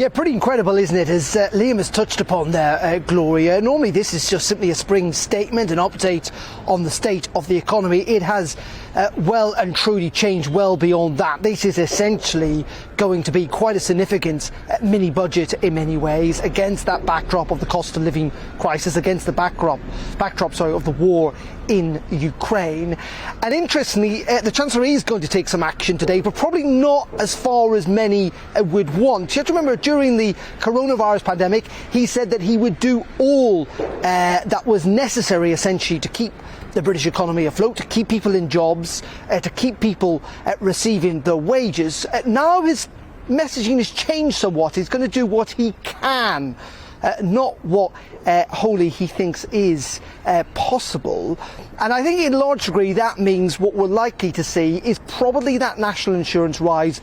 Yeah, pretty incredible, isn't it? As Liam has touched upon there, Gloria. Normally this is just simply a spring statement, an update on the state of the economy. It has well and truly changed well beyond that. This is essentially going to be quite a significant mini budget in many ways, against that backdrop of the cost of living crisis, against the backdrop of the war in Ukraine. And interestingly, the Chancellor is going to take some action today, but probably not as far as many would want. You have to remember, during the coronavirus pandemic, he said that he would do all that was necessary, essentially, to keep the British economy afloat, to keep people in jobs, to keep people receiving their wages. Now his messaging has changed somewhat. He's going to do what he can, not what wholly he thinks is possible. And I think in large degree that means what we're likely to see is probably that national insurance rise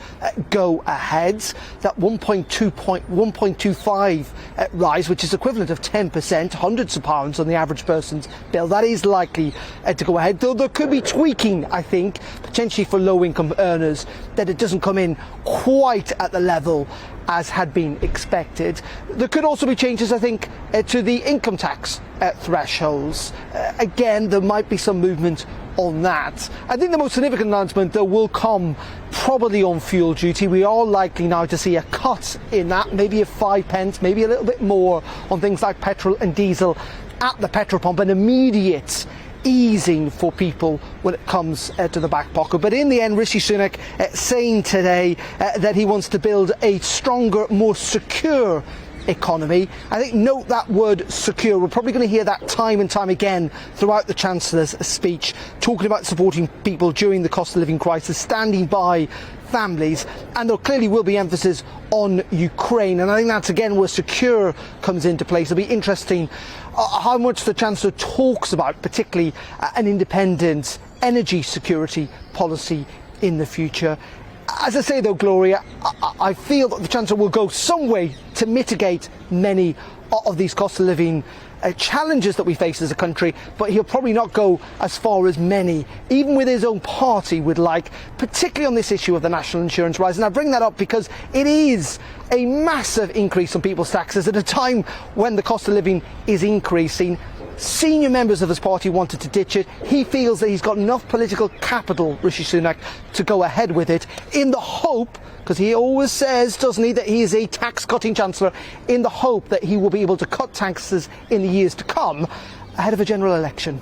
go ahead, that 1.25 rise, which is equivalent of 10%, hundreds of pounds on the average person's bill. That is likely to go ahead, though there could be tweaking, I think, potentially for low-income earners, that it doesn't come in quite at the level as had been expected. There could also be changes, I think, to the income tax thresholds. Again, there might be some movement on that. I think the most significant announcement that will come probably on fuel duty. We are likely now to see a cut in that, maybe of 5 pence, maybe a little bit more on things like petrol and diesel at the petrol pump, an immediate easing for people when it comes to the back pocket. But in the end, Rishi Sunak saying today that he wants to build a stronger, more secure economy. I think note that word secure. We're probably going to hear that time and time again throughout the Chancellor's speech, talking about supporting people during the cost of living crisis, standing by families, and there clearly will be emphasis on Ukraine, and I think that's again where secure comes into place. It'll be interesting how much the Chancellor talks about particularly an independent energy security policy in the future. As I say though, Gloria, I feel that the Chancellor will go some way to mitigate many of these cost of living challenges that we face as a country, but he'll probably not go as far as many, even with his own party, would like, particularly on this issue of the national insurance rise. And I bring that up because it is a massive increase on people's taxes at a time when the cost of living is increasing. Senior members of his party wanted to ditch it. He feels that he's got enough political capital, Rishi Sunak, to go ahead with it, in the hope, because he always says, doesn't he, that he is a tax-cutting Chancellor, in the hope that he will be able to cut taxes in the years to come ahead of a general election.